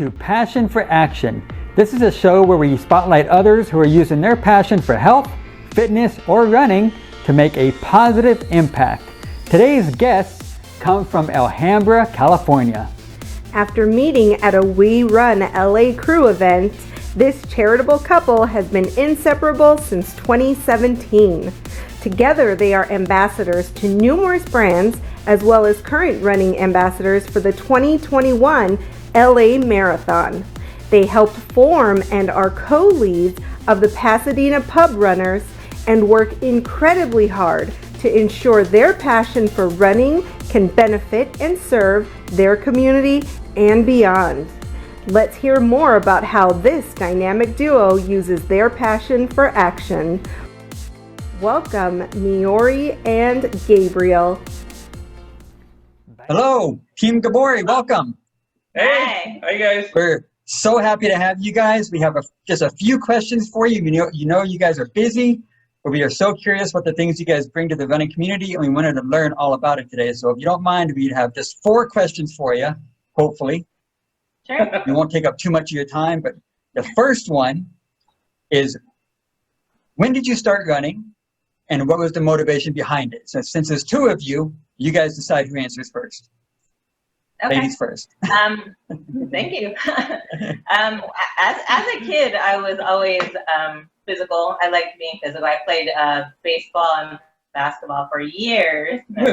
to Passion for Action. This is a show where we spotlight others who are using their passion for health, fitness, or running to make a positive impact. Today's guests come from Alhambra, California. After meeting at a We Run LA crew event, this charitable couple has been inseparable since 2017. Together, they are ambassadors to numerous brands, as well as current running ambassadors for the 2021 LA Marathon. They helped form and are co-leads of the Pasadena Pub Runners and work incredibly hard to ensure their passion for running can benefit and serve their community and beyond. Let's hear more about how this dynamic duo uses their passion for action. Welcome, Miori and Gabriel. Hello, Team Gabori, welcome. Hey, how you guys? We're so happy to have you guys. We have just a few questions for you. You know you guys are busy, but we are so curious what the things you guys bring to the running community, and we wanted to learn all about it today. So if you don't mind, we'd have just 4 questions for you, hopefully. Sure. We won't take up too much of your time, but the first one is, when did you start running, and what was the motivation behind it? So since there's 2 of you, you guys decide who answers first. Okay. Ladies first. Thank you. As a kid, I was always physical. I liked being physical. I played baseball and basketball for years. And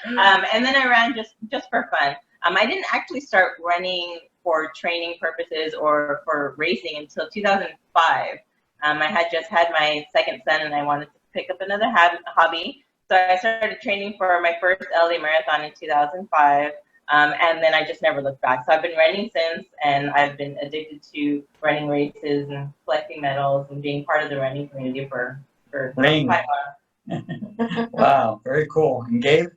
then I ran just for fun. I didn't actually start running for training purposes or for racing until 2005. I had just had my second son and I wanted to pick up another hobby. So I started training for my first LA Marathon in 2005, and then I just never looked back. So I've been running since, and I've been addicted to running races and collecting medals and being part of the running community for quite a while. Wow, very cool. And Gabe?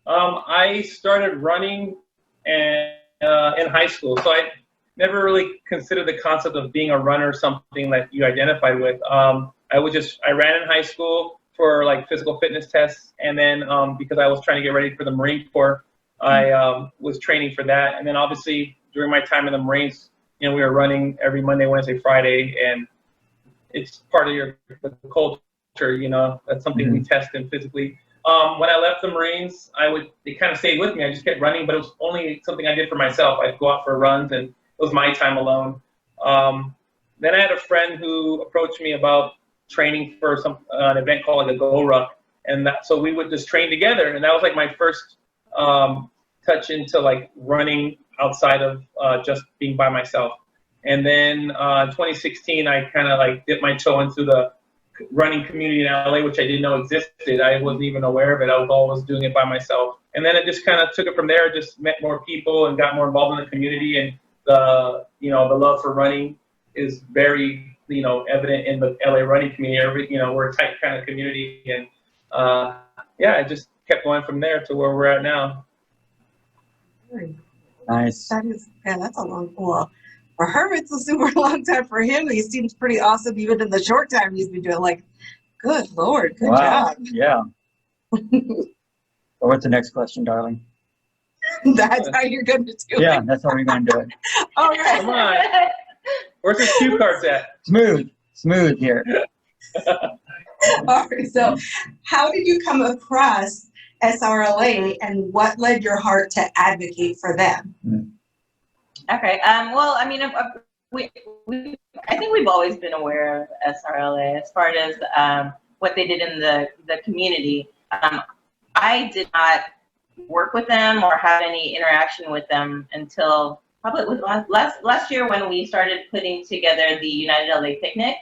I started running in high school, so I never really considered the concept of being a runner something that you identified with. I ran in high school for like physical fitness tests, and then because I was trying to get ready for the Marine Corps, I was training for that. And then obviously during my time in the Marines, we were running every Monday, Wednesday, Friday, and it's part of the culture. That's something we test and physically. When I left the Marines, it kind of stayed with me. I just kept running, but it was only something I did for myself. I'd go out for runs, and it was my time alone. Then I had a friend who approached me about training for an event called like a Go Ruck, and so we would just train together, and that was like my first touch into like running outside of just being by myself. And then in 2016, I kind of like dipped my toe into the running community in LA, which I didn't know existed. I wasn't even aware of it. I was always doing it by myself, and then it just kind of took it from there. Just met more people and got more involved in the community, and the love for running is very evident in the LA running community. We're a tight kind of community, and I just kept going from there to where we're at now. Nice. That's a long while. For her, it's a super long time. For him, he seems pretty awesome, even in the short time he's been doing. Like, good Lord, good job. Yeah. What's the next question, darling? That's how you're going to do it. Yeah, that's how we're going to do it. All right. Come on. Where's the cue cards at? Smooth here. All right. So, how did you come across SRLA, and what led your heart to advocate for them? Okay. Well, I mean, I think we've always been aware of SRLA as far as what they did in the community. I did not work with them or have any interaction with them until probably it was last year when we started putting together the United LA Picnic.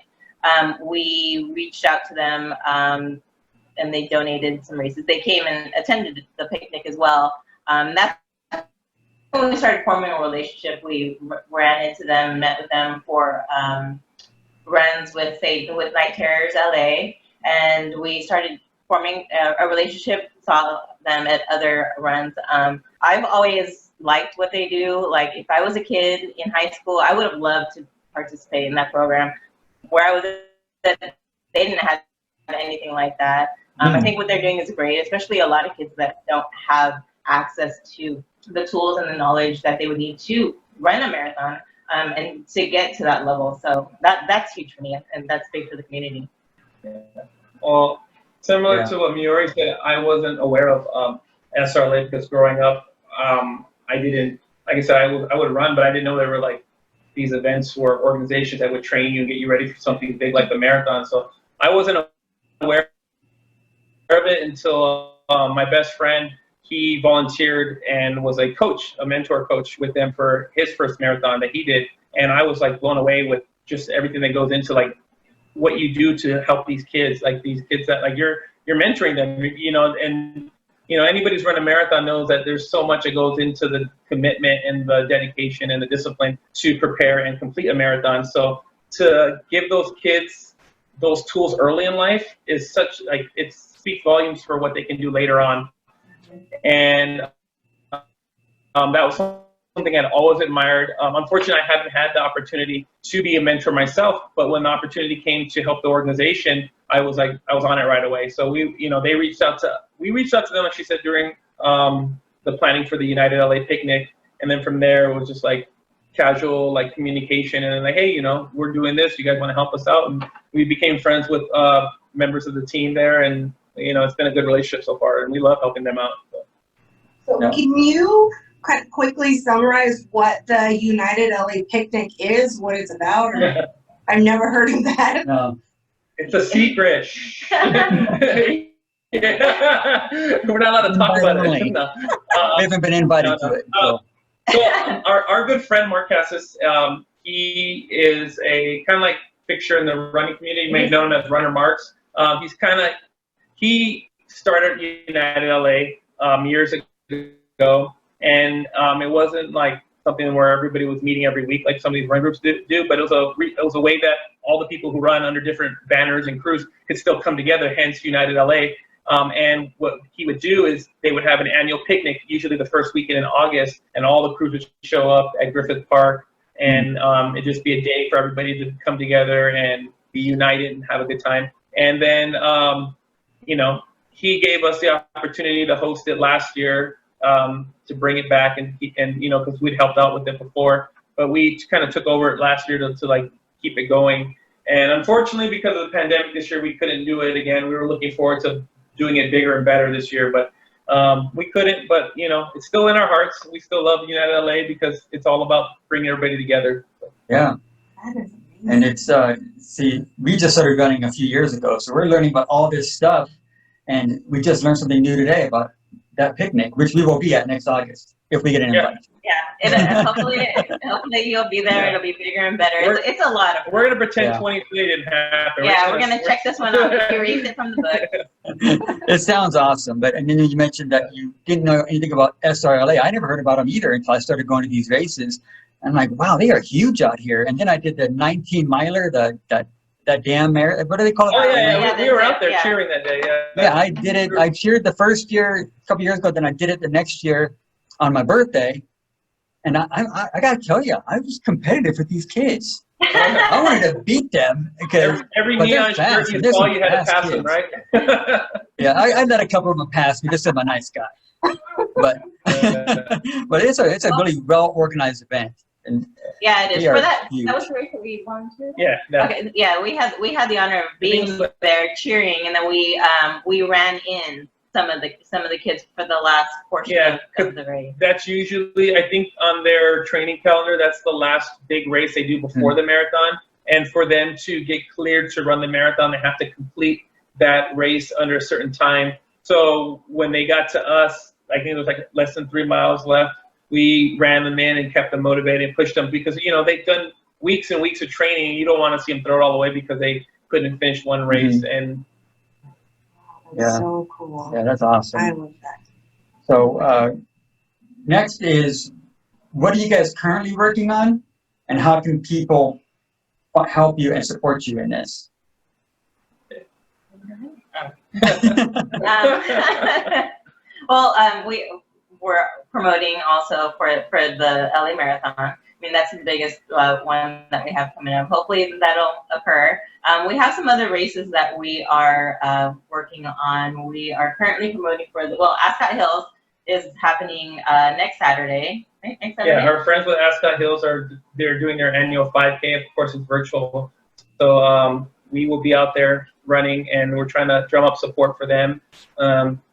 We reached out to them and they donated some races. They came and attended the picnic as well. That's when we started forming a relationship. We ran into them, met with them for runs with Night Terrors LA, and we started forming a relationship, saw them at other runs. I've always liked what they do. Like, if I was a kid in high school, I would have loved to participate in that program. Where I was at, they didn't have anything like that. I think what they're doing is great, especially a lot of kids that don't have access to the tools and the knowledge that they would need to run a marathon, and to get to that level. So that's huge for me, and that's big for the community. Yeah. Well, similar to what Miori said, I wasn't aware of SRLA because growing up, I didn't, like I said, I would run, but I didn't know there were like these events or organizations that would train you and get you ready for something big like the marathon. So I wasn't aware of it until my best friend, he volunteered and was a coach, a mentor coach with them for his first marathon that he did. And I was like blown away with just everything that goes into like what you do to help these kids, like these kids that like you're mentoring them, you know, and you know, anybody who's run a marathon knows that there's so much that goes into the commitment and the dedication and the discipline to prepare and complete a marathon. So to give those kids those tools early in life is such like, it speaks volumes for what they can do later on. And that was something I'd always admired. Unfortunately, I haven't had the opportunity to be a mentor myself, but when the opportunity came to help the organization, I was on it right away. So we reached out to them, like she said, during the planning for the United LA picnic. And then from there, it was just like casual like communication and like, hey, you know, we're doing this. You guys want to help us out? And we became friends with members of the team there. And, you know, it's been a good relationship so far. And we love helping them out. So can you quickly summarize what the United LA picnic is, what it's about? Or I've never heard of that. No. It's a secret. Yeah. We're not allowed to talk about it. No. We haven't been invited to it. So our good friend Mark Cassis, he is a kind of like fixture in the running community. You may know him as Runner Marks. He started United LA years ago, and it wasn't like something where everybody was meeting every week like some of these run groups do, but it was a way that all the people who run under different banners and crews could still come together, hence United LA. And what he would do is they would have an annual picnic, usually the first weekend in August, and all the crews would show up at Griffith Park, and it'd just be a day for everybody to come together and be united and have a good time. And then, you know, he gave us the opportunity to host it last year, to bring it back, and you know, because we'd helped out with it before, but we kind of took over it last year to like keep it going. And unfortunately, because of the pandemic this year, we couldn't do it again. We were looking forward to doing it bigger and better this year, but we couldn't. But you know, it's still in our hearts. We still love United LA because it's all about bringing everybody together. Yeah. That is amazing. And it's, see, we just started running a few years ago, so we're learning about all this stuff, and we just learned something new today about that picnic, which we will be at next August if we get an invite. Yeah, hopefully you'll be there. It'll be bigger and better. It's a lot of. We're gonna pretend 2020 didn't happen. Yeah, we're gonna check this one off. Erase it from the book. It sounds awesome, but and then you mentioned that you didn't know anything about SRLA. I never heard about them either until I started going to these races. I'm like, wow, they are huge out here. And then I did the 19 miler, that damn marathon. What do they call it? Oh yeah, we were out there cheering that day. Yeah, I did it. I cheered the first year, a couple years ago. Then I did it the next year on my birthday. And I got to tell you, I was competitive with these kids. I wanted to beat them because every neon shirt you saw, you had to pass them, right? Yeah, I let a couple of them pass me. Just I'm a nice guy, but but it's a really well organized event. And yeah, it is. For that was the race that we won too. Yeah. Okay. Yeah, we had the honor of being there cheering, and then we ran in some of the kids for the last portion of the race. That's usually, I think, on their training calendar. That's the last big race they do before the marathon. And for them to get cleared to run the marathon, they have to complete that race under a certain time. So when they got to us, I think it was like less than 3 miles left. We ran them in and kept them motivated and pushed them because, you know, they've done weeks and weeks of training. And you don't want to see them throw it all away because they couldn't finish one race. And That's so cool. Yeah, that's awesome. I love that. So next is, what are you guys currently working on, and how can people help you and support you in this? Well, we're promoting also for the LA Marathon. I mean, that's the biggest one that we have coming up. Hopefully that'll occur. We have some other races that we are working on. We are currently promoting for Ascot Hills is happening next Saturday. Right? Next Saturday? Yeah, our friends with Ascot Hills they're doing their annual 5K. Of course, it's virtual. So we will be out there running, and we're trying to drum up support for them.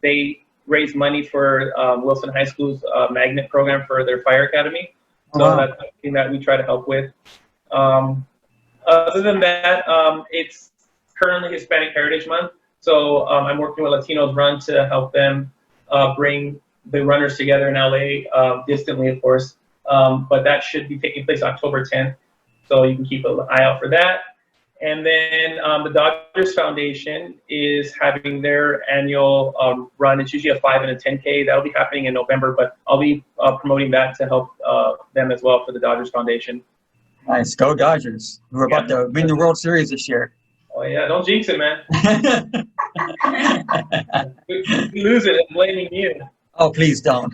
They raise money for Wilson High School's magnet program for their fire academy. So that's something that we try to help with. Other than that, it's currently Hispanic Heritage Month. So I'm working with Latinos Run to help them bring the runners together in LA, distantly, of course. But that should be taking place October 10th. So you can keep an eye out for that. And then the Dodgers Foundation is having their annual run. It's usually a 5 and a 10K. That'll be happening in November, but I'll be promoting that to help them as well for the Dodgers Foundation. Nice. Go Dodgers. We're about to win the World Series this year. Oh, yeah. Don't jinx it, man. We lose it, I'm blaming you. Oh, please don't.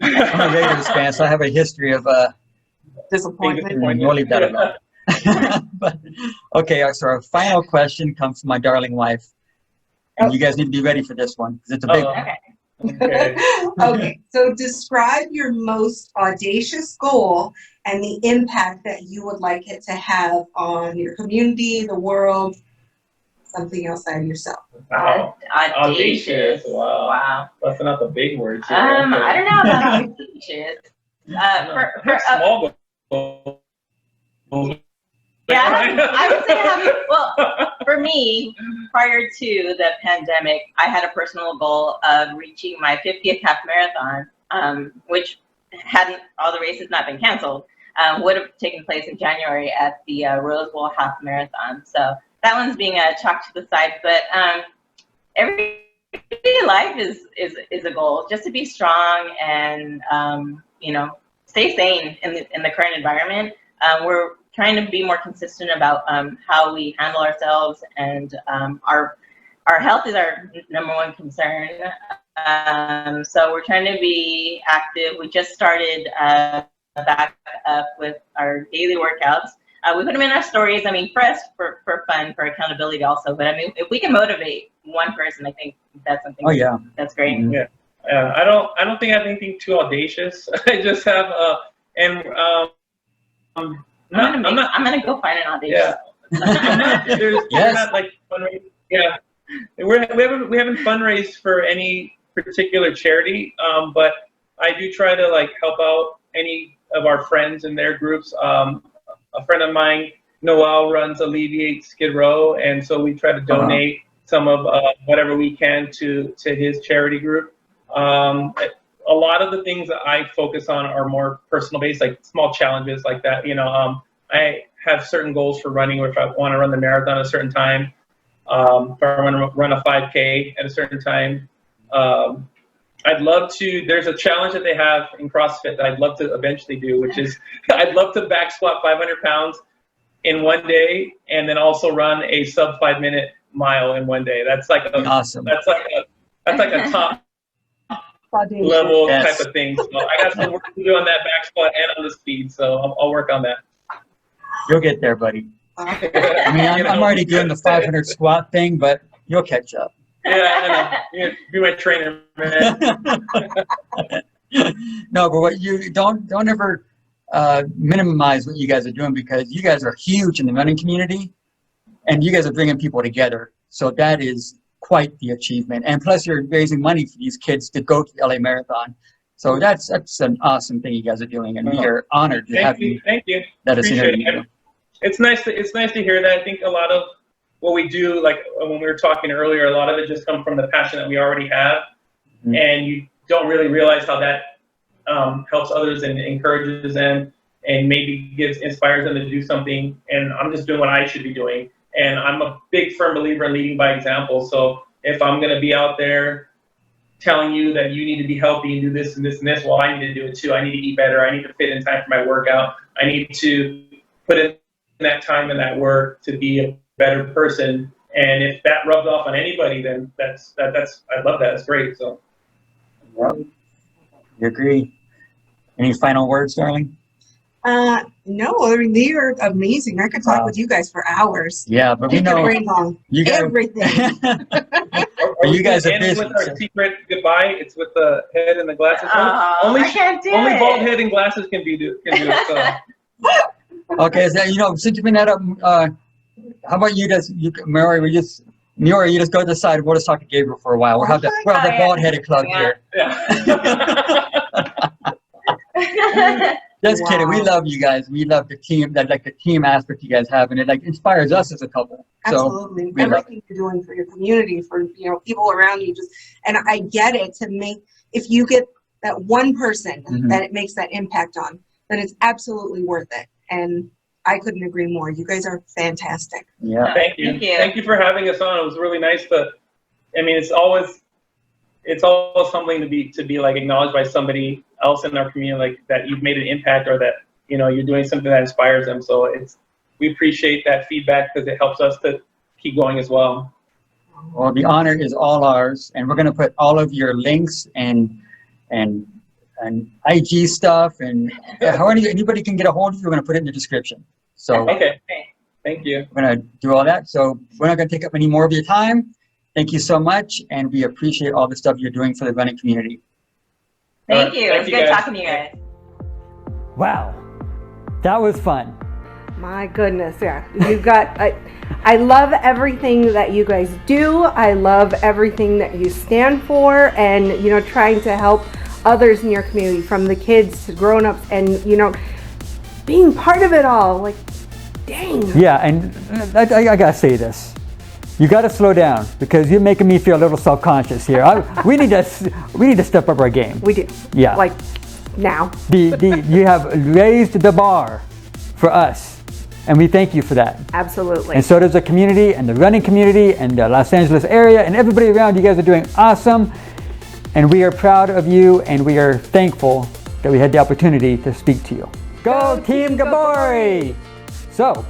I'm a Raiders fan, so I have a history of Disappointment. we'll leave that alone. But, okay, so our final question comes from my darling wife. And you guys need to be ready for this one, because it's a big one. Okay. Okay, so describe your most audacious goal and the impact that you would like it to have on your community, the world, something outside of yourself. Wow. Audacious. Wow. Busting out the big words here. I don't know about audacious. Small goals. Yeah, I would say well, for me, prior to the pandemic, I had a personal goal of reaching my 50th half marathon, which hadn't all the races not been canceled, would have taken place in January at the Rose Bowl Half Marathon. So that one's being chalked to the side, but everyday life is a goal, just to be strong and stay sane in the current environment. We're trying to be more consistent about how we handle ourselves, and our health is our number one concern. So we're trying to be active. We just started back up with our daily workouts. We put them in our stories. I mean, for us, for fun, for accountability also. But I mean, if we can motivate one person, I think that's something. Oh yeah, that's great. Mm-hmm. Yeah. I don't think I have anything too audacious. I just have I'm gonna go find an audacious. Yeah. We're not like fundraising. Yeah. We haven't fundraised for any particular charity, but I do try to like help out any of our friends in their groups. A friend of mine, Noel, runs Alleviate Skid Row, and so we try to donate some of whatever we can to his charity group. A lot of the things that I focus on are more personal based, like small challenges like that. I have certain goals for running, or if I want to run the marathon at a certain time, if I want to run a 5K at a certain time. I'd love to, there's a challenge that they have in CrossFit that I'd love to eventually do, which is I'd love to back squat 500 pounds in one day, and then also run a sub 5 minute mile in one day. That's like awesome. That's like a top level type of thing. So I got some work to do on that back squat and on the speed. So I'll work on that. You'll get there, buddy. I mean, I'm already doing the 500 squat thing, but you'll catch up. Yeah, I know. Be my trainer, man. No, but what you don't ever minimize what you guys are doing, because you guys are huge in the running community, and you guys are bringing people together. So that is quite the achievement. And plus, you're raising money for these kids to go to the LA Marathon. So that's an awesome thing you guys are doing, and we are honored to have you. Thank you. That is Appreciate it. It's nice to hear that. I think a lot of what we do, like when we were talking earlier, a lot of it just comes from the passion that we already have, and you don't really realize how that helps others and encourages them, and maybe inspires them to do something. And I'm just doing what I should be doing, and I'm a big firm believer in leading by example. So if I'm going to be out there telling you that you need to be healthy and do this and this and this, well, I need to do it too. I need to eat better. I need to fit in time for my workout. I need to put in that time and that work to be a better person. And if that rubs off on anybody, then that's I love that. It's great. So you agree. Any final words, darling? No, I mean, they are amazing. I could talk Wow. with you guys for hours. Yeah, but we Pick your know brains on you guys. everything. Are You we guys gonna are end busy, with our so- secret goodbye? It's with the head and the glasses. Oh, I can't do only it. bald head and glasses can do it. So. Okay, so since you bring that up, how about you guys, Miori, you just go to the side. We'll just talk to Gabriel for a while. We'll have the yeah. bald-headed club Yeah. here. Yeah. Just kidding. We Wow. love you guys. We love the team, the team aspect you guys have, and it inspires us as a couple. So Absolutely. we love Everything you're doing for your community, for people around you, and I get it, if you get that one person Mhm. that it makes that impact on, then it's absolutely worth it. And I couldn't agree more. You guys are fantastic. Yeah. Thank you. Thank you. Thank you for having us on. It was really nice it's always something to be like acknowledged by somebody else in our community, like that you've made an impact or that, you're doing something that inspires them. So we appreciate that feedback because it helps us to keep going as well. Well, the honor is all ours, and we're going to put all of your links and IG stuff and how anybody can get a hold of you. We're going to put it in the description. So Okay. Thank you. we're going to do all that. So we're not going to take up any more of your time. Thank you so much, and we appreciate all the stuff you're doing for the running community. Thank you. It was Thank you, good guys. talking to you guys. Wow, that was fun. My goodness, yeah. You got, I love everything that you guys do. I love everything that you stand for, and, trying to help others in your community, from the kids to grown-ups, and, being part of it all. Like, dang. Yeah, and I gotta say this. You gotta slow down because you're making me feel a little self-conscious here. We need to step up our game. We do. Yeah. Like, now. You have raised the bar for us, and we thank you for that. Absolutely. And so does the community and the running community and the Los Angeles area and everybody around. You guys are doing awesome, and we are proud of you, and we are thankful that we had the opportunity to speak to you. Go Team Gabori! So,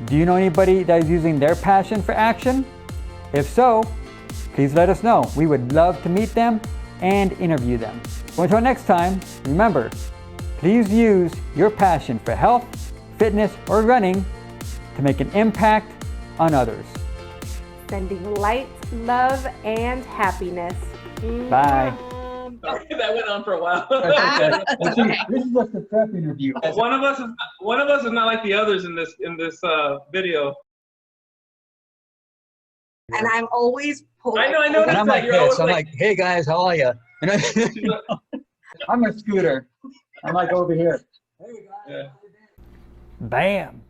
do you know anybody that is using their passion for action? If so, please let us know. We would love to meet them and interview them. Well, until next time, remember, please use your passion for health, fitness, or running to make an impact on others. Sending light, love, and happiness. Bye. That went on for a while. This is just a prep interview. One of us is not like the others in this video. And I'm always pulling. I know. And I'm like You're always this. I'm like- like, hey guys, how are you? I'm a scooter. I'm like over here. Yeah. Bam.